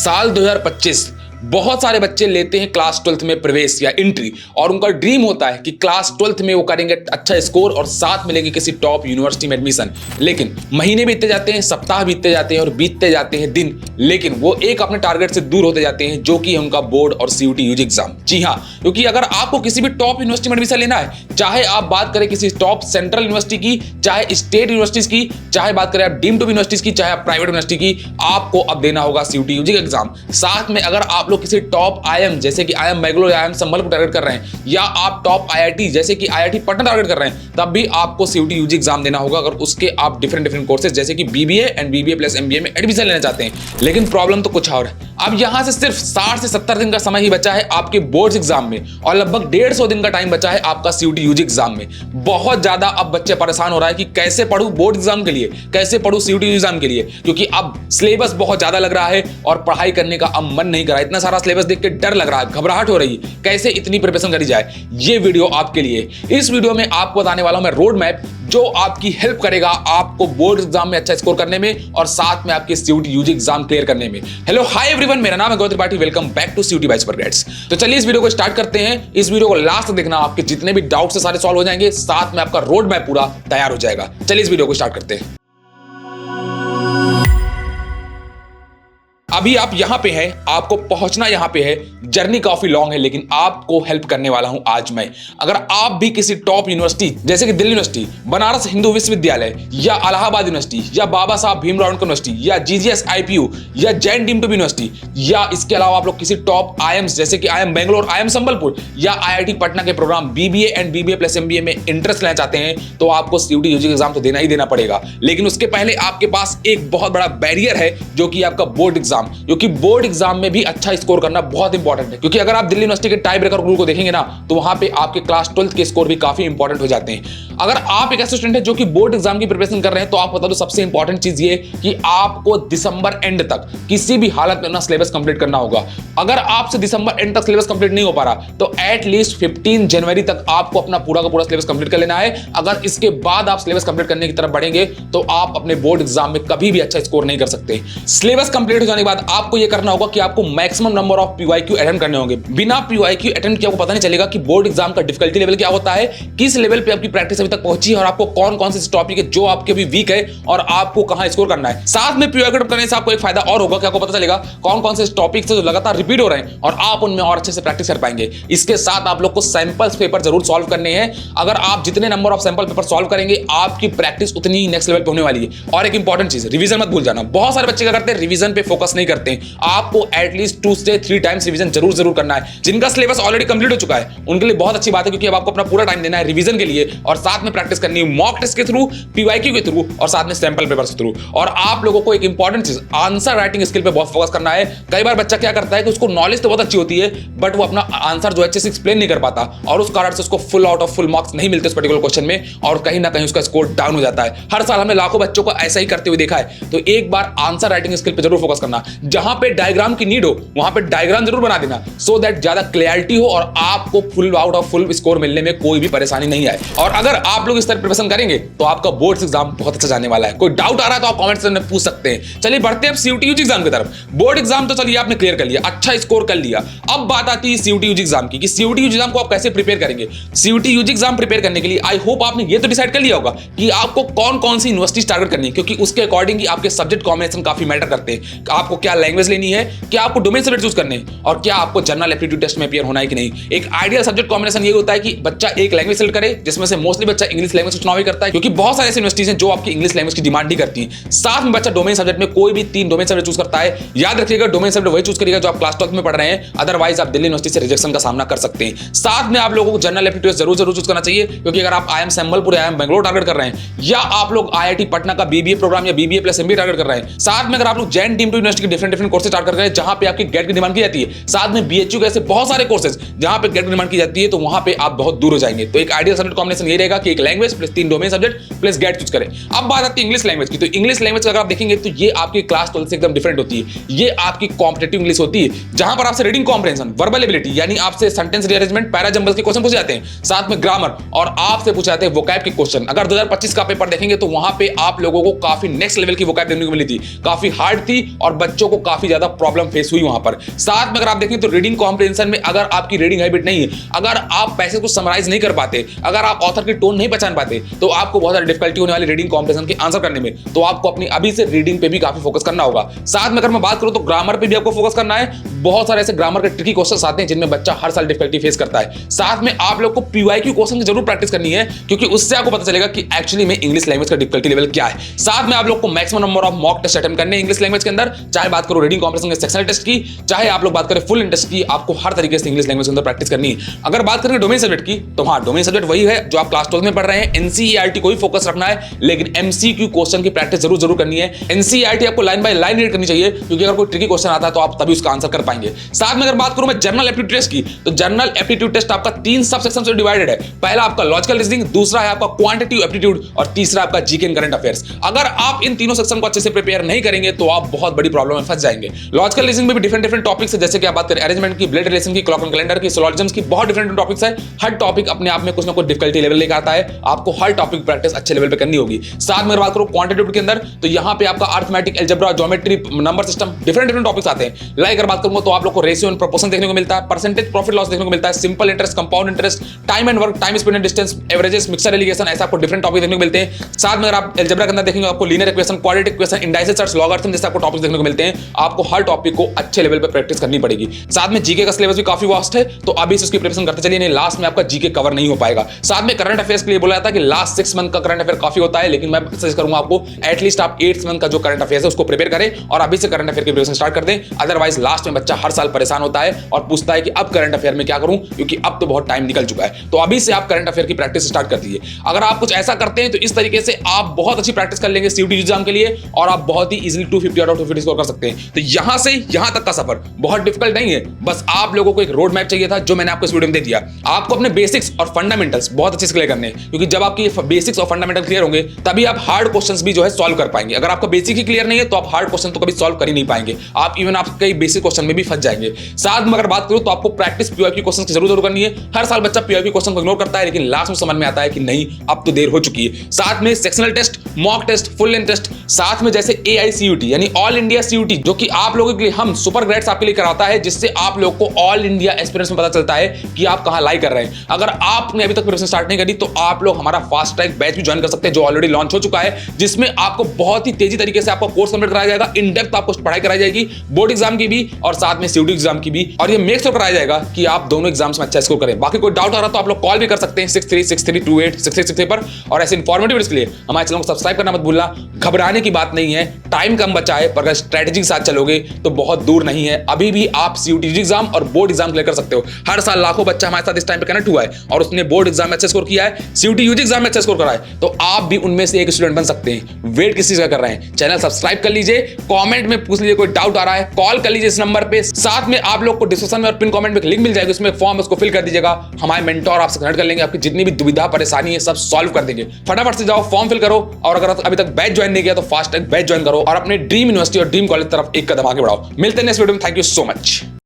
साल 2025 बहुत सारे बच्चे लेते हैं क्लास 12th में प्रवेश या एंट्री और उनका ड्रीम होता है कि क्लास 12th में वो करेंगे अच्छा स्कोर और साथ में लेंगे किसी टॉप यूनिवर्सिटी में एडमिशन। लेकिन महीने बीतते जाते हैं, सप्ताह बीतते जाते हैं और बीतते जाते हैं दिन, लेकिन वो एक अपने टारगेट से दूर होते जाते हैं जो कि है उनका बोर्ड और सीयूटी यूजी एग्जाम। जी हाँ, क्योंकि अगर आपको किसी भी टॉप यूनिवर्सिटी में एडमिशन लेना है, चाहे आप बात करें किसी टॉप सेंट्रल यूनिवर्सिटी की, चाहे स्टेट यूनिवर्सिटीज की, चाहे बात करें आप डीम्ड टू यूनिवर्सिटीज की, चाहे आप प्राइवेट यूनिवर्सिटी की, आपको अब देना होगा सीयूटी यूजी एग्जाम। साथ में अगर आप लोग किसी टॉप आईएम जैसे कि आईएम बेंगलोर, आईएम संबल को टारगेट कर रहे हैं, या आप टॉप आईआईटी जैसे कि आईआईटी पटना टारगेट कर रहे हैं, तब भी आपको सीयूटी यूजी एग्जाम देना होगा अगर उसके आप डिफरेंट कोर्सेज जैसे कि BBA and BBA plus MBA में एडमिशन लेना चाहते हैं। लेकिन प्रॉब्लम तो कुछ और है। अब यहां से सिर्फ 60 से 70 दिन का समय ही बचा है आपके बोर्ड एग्जाम में और लगभग 150 दिन का टाइम बचा है आपका सीयूटी यूजी एग्जाम में। बहुत ज्यादा अब बच्चे परेशान हो रहा है कि कैसे पढ़ूं बोर्ड एग्जाम के लिए, कैसे पढ़ूं सीयूटी यूजी एग्जाम के लिए, क्योंकि अब सिलेबस बहुत ज्यादा लग रहा है और पढ़ाई करने का अब मन नहीं कर रहा है। इतना सारा सिलेबस देख के डर लग रहा है, घबराहट हो रही है, कैसे इतनी प्रिपरेशन करी जाए। ये वीडियो आपके लिए। इस वीडियो में आपको बताने वाला हूं मैं रोड मैप जो आपकी हेल्प करेगा आपको बोर्ड एग्जाम में अच्छा स्कोर करने में और साथ में आपके सीयूटी यूजी एग्जाम क्लियर करने में। हेलो हाय एवरीवन, मेरा नाम है Gautam Tripathi, welcome back to CUET by Super Grades. तो चलिए इस वीडियो को स्टार्ट करते हैं। इस वीडियो को लास्ट तक देखना, आपके जितने भी डाउट्स है सारे सॉल्व हो जाएंगे, साथ में आपका रोड मैप पूरा तैयार हो जाएगा। चलिए इस वीडियो को स्टार्ट करते हैं। अभी आप यहां पे हैं, आपको पहुंचना यहां पे है, जर्नी काफी लॉन्ग है, लेकिन आपको हेल्प करने वाला हूं आज मैं। अगर आप भी किसी टॉप यूनिवर्सिटी जैसे कि दिल्ली यूनिवर्सिटी, बनारस हिंदू विश्वविद्यालय या इलाहाबाद यूनिवर्सिटी या बाबा साहब भीमराव अम्बेडकर यूनिवर्सिटी या जीजीएस आईपीयू या जैन डीम्ड टू यूनिवर्सिटी, या इसके अलावा आप लोग किसी टॉप आईएम्स जैसे कि आईएम बेंगलोर, आईएम संबलपुर या आईआईटी पटना के programme BBA and BBA plus MBA में इंटरेस्ट लेना चाहते हैं, तो आपको सीयूटी यूजी एग्जाम तो देना ही देना पड़ेगा। लेकिन उसके पहले आपके पास एक बहुत बड़ा बैरियर है जो कि आपका बोर्ड एग्जाम, क्योंकि बोर्ड एग्जाम में भी अच्छा स्कोर करना बहुत इंपॉर्टेंट है। क्योंकि अगर आप दिल्ली यूनिवर्सिटी के टाई ब्रेकर रूल को देखेंगे ना, तो वहां पे आपके क्लास 12th के स्कोर भी काफी इंपॉर्टेंट हो जाते हैं। अगर आप एक ऐसे स्टूडेंट है जो कि बोर्ड एग्जाम की प्रिपरेशन कर रहे हैं, तो आप बता दो सबसे इंपॉर्टेंट चीज ये कि आपको दिसंबर एंड तक किसी भी हालत में अपना सिलेबस कंप्लीट करना होगा। अगर आपसे दिसंबर एंड तक सिलेबस कंप्लीट नहीं हो पा रहा, तो एटलीस्ट 15 जनवरी तक आपको अपना पूरा का पूरा सिलेबस कंप्लीट कर लेना है। अगर इसके बाद आप सिलेबस कंप्लीट करने की तरफ बढ़ेंगे, तो आप अपने बोर्ड एग्जाम में कभी भी अच्छा स्कोर नहीं कर सकते। सिलेबस कंप्लीट हो जाने के बाद आपको यह करना होगा कि आपको maximum number of PYQ attend करने होंगे। बिना पीवाईक्यू अटेंड किए आपको पता नहीं चलेगा कि बोर्ड एग्जाम का डिफिकल्टी लेवल क्या होता है, किस लेवल पे आपकी प्रैक्टिस अभी तक पहुंची है और आपको कौन कौन से टॉपिक है जो आपके भी वीक है और आपको कहां स्कोर करना है। साथ में पीवाईक्यू करने से आपको एक फायदा और होगा कि आपको पता चलेगा कौन कौन से टॉपिक्स है जो लगातार रिपीट हो रहे हैं और आप उनमें और अच्छे से प्रैक्टिस कर पाएंगे। इसके साथ आप लोग को सैंपल्स पेपर जरूर सॉल्व करने हैं। अगर आप जितने number of sample paper solve करेंगे, आपकी प्रैक्टिस उतनी ही नेक्स्ट लेवल पे होने वाली है। और एक इंपॉर्टेंट चीज, रिवीजन मत भूल जाना। बहुत सारे बच्चे क्या करते हैं, रिवीजन पे फोकस नहीं करते। आपको एटलीस्ट 2 से 3 टाइम्स रिवीजन जरूर करना है। जिनका सिलेबस ऑलरेडी कंप्लीट हो चुका है उनके लिए बहुत अच्छी बात है, क्योंकि अब आपको अपना पूरा टाइम देना है रिवीजन के लिए और साथ में प्रैक्टिस करनी है मॉक टेस्ट के थ्रू, पीवाईक्यू के थ्रू और साथ में सैंपल पेपर के थ्रू। और आप लोगों को एक इंपॉर्टेंट चीज, आंसर राइटिंग स्किल पे बहुत फोकस करना है। कई बार बच्चा क्या करता है कि उसको नॉलेज तो बहुत अच्छी होती है, बट वो अपना आंसर जो अच्छे से एक्सप्लेन नहीं कर पाता और उस कारण से उसको full out of full marks नहीं मिलते उस पर्टिकुलर क्वेश्चन में और कहीं ना कहीं उसका स्कोर डाउन हो जाता है। हर साल हमने लाखों बच्चों को ऐसा ही करते हुए देखा है। तो एक बार आंसर राइटिंग स्किल पे जरूर फोकस करना। जहां पे डायग्राम की नीड हो वहां पे डायग्राम जरूर बना देना, सो दैट ज्यादा क्लैरिटी हो और आपको full out of full score मिलने में कोई भी परेशानी नहीं आए। और अगर आप लोग इस तरह प्रिपरेशन करेंगे तो आपका बोर्ड एग्जाम बहुत अच्छा जाने वाला है। कोई डाउट आ रहा है तो आप कमेंट सेक्शन में पूछ सकते हैं। चलिए बढ़ते हैं अब सीयूटी यूजी एग्जाम की तरफ। बोर्ड एग्जाम तो चलिए आपने क्लियर कर लिया, अच्छा स्कोर कर लिया। अब बात आती है सीयूटी यूजी एग्जाम की कि सीयूटी यूजी एग्जाम को आप कैसे प्रिपेयर करेंगे। सीयूटी यूजी एग्जाम प्रिपेयर करने के लिए आई होप आपने ये तो डिसाइड कर लिया होगा कि आपको कौन कौन सी यूनिवर्सिटी टारगेट करनी है, क्योंकि उसके अकॉर्डिंग ही आपके सब्जेक्ट कॉम्बिनेशन काफी मैटर करते हैं। आपको क्या लैंग्वेज लेनी है, क्या आपको डोमेन सब्जेक्ट चूज करने हैं और क्या आपको जनरल एप्टीट्यूड टेस्ट में अपीयर होना है कि नहीं। एक आइडियल सब्जेक्ट कॉम्बिनेशन ये होता है कि बच्चा एक लैंग्वेज सेलेक्ट करे, जिसमें से मोस्टली बच्चा इंग्लिश लैंग्वेज चुनाव ही करता है, क्योंकि बहुत सारे ऐसी यूनिवर्सिटीज हैं जो आपकी इंग्लिश लैंग्वेज की डिमांड ही करती है। साथ में बच्चा डोमेन सब्जेक्ट में कोई भी 3 डोमेन सब्जेक्ट चूज करता है। याद रखिएगा, डोमेन सब्जेक्ट वही चूज करिएगा जो आप क्लास 12 में पढ़ रहे हैं, अदरवाइज आप दिल्ली यूनिवर्सिटी से रिजेक्शन का सामना कर सकते हैं। साथ में आप लोगों को जनरल एप्टीट्यूड जरूर चूज करना चाहिए, क्योंकि अगर आप IIM Sambalpur, IIM Bangalore target कर रहे हैं या आप लोग आईआईटी पटना का बीबीए प्रोग्राम या बीबीए प्लस एमबीए टारगेट कर रहे हैं, साथ में अगर आप लोग जैन डीम्ड टू यूनिवर्सिटी के डिफरेंट कोर्सेज टारगेट कर रहे हैं जहां पे आपकी गेट की डिमांड की जाती है, साथ में बीएचयू के ऐसे बहुत सारे कोर्सेज जहां पे गेट की डिमांड की जाती है, तो वहां पे आप बहुत दूर हो जाएंगे। तो एक आइडियल सब्जेक्ट कॉम्बिनेशन ये रहेगा कि एक language plus 3 domain subject plus GAT choose करें। अब बात आती है इंग्लिश लैंग्वेज की। तो इंग्लिश लैंग्वेज अगर आप देखेंगे तो ये आपकी क्लास 12 से एकदम डिफरेंट होती है। ये आपकी कॉम्पिटिटिव इंग्लिश होती है, जहां पर आपसे रीडिंग कॉम्प्रिहेंशन, वर्बल एबिलिटी यानी आपसे सेंटेंस रीअरेंजमेंट, पैरा जंबल्स के क्वेश्चन पूछे जाते हैं, साथ में ग्रामर और आपसे पूछे जाते हैं वोकैब के क्वेश्चन। अगर 2025 का पेपर देखेंगे तो वहां पे आप लोगों को काफी नेक्स्ट लेवल की वोकैब देखने को मिली थी, काफी हार्ड थी और बच्चों बच्चों को काफी ज्यादा प्रॉब्लम फेस हुई वहां पर। साथ में अगर आप देखें तो रीडिंग कॉम्प्रिहेंशन में अगर आपकी रीडिंग हैबिट नहीं है, अगर आप पैसे को समराइज नहीं कर पाते, अगर आप ऑथर की टोन नहीं पहचान पाते, तो आपको बहुत ज्यादा डिफिकल्टी होने वाली रीडिंग कॉम्प्रिहेंशन के आंसर करने में। तो आपको अपनी अभी से रीडिंग पे भी काफी फोकस करना होगा। साथ में अगर मैं बात करूं तो ग्रामर पे भी आपको फोकस करना है। बहुत सारे ऐसे ग्रामर के ट्रिकी क्वेश्चंस आते हैं जिनमें बच्चा हर साल डिफिकल्टी फेस करता है। साथ में आप लोग को पीवाईक्यू क्वेश्चन की जरूर प्रैक्टिस करनी है, क्योंकि उससे आपको पता चलेगा कि एक्चुअली में इंग्लिश लैंग्वेज का डिफिकल्टी लेवल क्या है। साथ में आप लोग को maximum number of mock test attempt करने इंग्लिश लैंग्वेज के अंदर, चाहे बात करो रीडिंग कॉम्प्रिहेंशन के सेक्शनल टेस्ट की, चाहे आप लोग बात करें फुल इंटरेस्ट की, आपको हर तरीके से इंग्लिश लैंग्वेज के अंदर प्रैक्टिस करनी है। अगर बात करें डोमेन सब्जेक्ट की, तो हाँ, डोमेन सब्जेक्ट वही है जो आप क्लास 12 में पढ़ रहे हैं। एनसीईआरटी को ही फोकस रखना है, लेकिन एमसीक्यू क्वेश्चन की प्रैक्टिस जरूर करनी है। एनसीईआरटी आपको लाइन बाय लाइन रीड करनी चाहिए, क्योंकि अगर कोई ट्रिकी क्वेश्चन आता है तो आप तभी उसका आंसर कर पाएंगे। साथ में अगर बात करूं मैं जनरल एप्टीट्यूड टेस्ट की, तो जनरल एप्टीट्यूड टेस्ट आपका 3 सब सेक्शन से डिवाइडेड है। पहला आपका लॉजिकल रीजनिंग, दूसरा है आपका क्वांटिटेटिव एप्टीट्यूड और तीसरा आपका जीके एंड करंट अफेयर्स। अगर आप इन तीनों सेक्शन को अच्छे से प्रिपेयर नहीं करेंगे तो आप बहुत बड़ी प्रॉब्लम में फंस जाएंगे। लॉजिकल रीजनिंग में भी डिफरेंट टॉपिक्स है, जैसे कि आप बात करें अरेंजमेंट की, ब्लड रिलेशन की, क्लॉक एंड कैलेंडर की, सिलोजिज्म्स की, बहुत डिफरेंट टॉपिक्स है। हर टॉपिक अपने आप में कुछ ना कुछ डिफिकल्टी लेवल लेकर आता है। आपको हर टॉपिक प्रैक्टिस अच्छे लेवल पे करनी होगी। साथ में बात करो क्वांटिटेटिव के अंदर, तो यहां पे आपका arithmetic, algebra, geometry, number system, different topics आते हैं। लाइक अगर बात करूंगा तो आप लोग को रेशियो एंड प्रोपोर्शन देखने को मिलता है, परसेंटेज प्रॉफिट लॉस देखने को मिलता है, simple interest, compound interest, time and work, time speed and distance, averages, mixture alligation, ऐसा आपको डिफरेंट टॉपिक देखने को मिलते हैं। साथ में अगर आप अलजेब्रा के अंदर देखेंगे आपको linear equation, quadratic equation, indices, charts, logarithm जैसे आपको टॉपिक्स देखने को मिलते हैं। आपको हर टॉपिक को अच्छे लेवल पे प्रैक्टिस करनी पड़ेगी। साथ में जीके का सिलेबस भी काफी वास्ट है, तो अभी से उसकी प्रिपरेशन करते चलिए, नहीं लास्ट में आपका जीके कवर नहीं हो पाएगा। साथ में करंट अफेयर्स के लिए बोला जाता है कि लास्ट 6 मंथ का करंट अफेयर काफी होता है, लेकिन मैं सजेस्ट करूंगा आपको एटलीस्ट आप 8 मंथ का जो करंट अफेयर्स है उसको प्रिपेयर करें और अभी से करंट अफेयर की प्रिपरेशन स्टार्ट कर दें। अदरवाइज लास्ट में बच्चा हर साल परेशान होता है और पूछता है कि अब करंट अफेयर में क्या करूं, क्योंकि अब तो बहुत टाइम निकल चुका है। तो अभी से आप करंट अफेयर की प्रैक्टिस स्टार्ट कर दीजिए। अगर आप कुछ ऐसा करते हैं तो इस तरीके से आप बहुत अच्छी प्रैक्टिस कर लेंगे सीयूटी एग्जाम के लिए और आप बहुत ही इजीली 250 आउट ऑफ 250 स्कोर कर सकते हैं। तो यहां से यहां तक का सफर बहुत डिफिकल्ट नहीं है, बस आप लोगों को एक रोड मैप चाहिए था जो मैंने आपको इस वीडियो में दे दिया। आपको अपने बेसिक्स और फंडामेंटल्स बहुत अच्छे से क्लियर करने हैं, क्योंकि जब आपकी बेसिक्स और फंडामेंटल क्लियर होंगे तभी आप हार्ड क्वेश्चंस भी जो है सॉल्व कर पाएंगे। अगर आपका बेसिक ही क्लियर नहीं है तो आप हार्ड क्वेश्चन तो कभी सॉल्व कर ही नहीं पाएंगे, आप इवन आप कई बेसिक क्वेश्चन में भी फंस जाएंगे। साथ में अगर बात करूं तो आपको प्रैक्टिस पीवाईक्यू क्वेश्चन की जरूर करनी है। हर साल बच्चा पीवाईक्यू क्वेश्चन को इग्नोर करता है, लेकिन लास्ट में समझ में आता है कि नहीं अब तो देर हो चुकी है। साथ में sectional test, mock test, full length test, साथ में जैसे AICUT यानी ऑल इंडिया CUT जो कि आप लोगों के लिए हम सुपर ग्रेड्स आपके लिए कराता है, जिससे आप लोग को ऑल इंडिया एस्पिरेंट्स में पता चलता है कि आप कहां लाई कर रहे हैं। अगर आपने अभी तक प्रिपरेशन स्टार्ट नहीं करी तो आप लोग हमारा फास्ट ट्रैक बैच भी ज्वाइन कर सकते हैं जो ऑलरेडी लॉन्च हो चुका है, जिसमें आपको बहुत ही तेजी तरीके से आपका कोर्स कंप्लीट कराया जाएगा। इन डेप्थ आपको पढ़ाई कराई जाएगी, बोर्ड एग्जाम की भी और साथ में CUT एग्जाम की भी, और ये मेक श्योर कराया जाएगा कि आप दोनों एग्जाम्स में अच्छा स्कोर करें। बाकी कोई डाउट आ रहा तो आप लोग कॉल भी कर सकते हैं 6363286363 पर। और ऐसे इंफॉर्मेटिव वीडियोस के लिए हमारे चैनल को सब्सक्राइब करना मत भूलना। घबराने की बात नहीं है, टाइम कम बचा है, पर अगर स्ट्रेटेजी के साथ चलोगे तो बहुत दूर नहीं है। अभी भी आप CUT एग्जाम और बोर्ड एग्जाम क्लियर कर सकते हो। हर साल लाखों बच्चा हमारे साथ इस टाइम पे कनेक्ट हुआ है और उसने बोर्ड एग्जाम में अच्छा स्कोर किया है, CUT UG एग्जाम में अच्छा स्कोर करा है, तो आप भी उनमें से एक स्टूडेंट बन सकते हैं। वेट किस चीज का कर रहे हैं? चैनल सब्सक्राइब कर लीजिए, कमेंट में पूछ लीजिए, कोई डाउट आ रहा है कॉल कर लीजिए इस नंबर पे। साथ में आप लोग को डिस्क्रिप्शन में और पिन कमेंट में लिंक मिल जाएगी, उसमें फॉर्म उसको फिल कर दीजिएगा। हमारे मेंटोर आपसे कनेक्ट कर लेंगे, आपकी जितनी भी दुविधा परेशानी है सब सॉल्व कर देंगे। फटाफट से जाओ, फॉर्म फिल करो, और अगर अभी तक बैच ज्वाइन नहीं किया तो फास्ट ट्रैक बैच ज्वाइन करो और अपने ड्रीम यूनिवर्सिटी और ड्रीम कॉलेज तरफ एक कदम आगे बढ़ाओ। मिलते हैं नेक्स्ट वीडियो में। Thank you so much.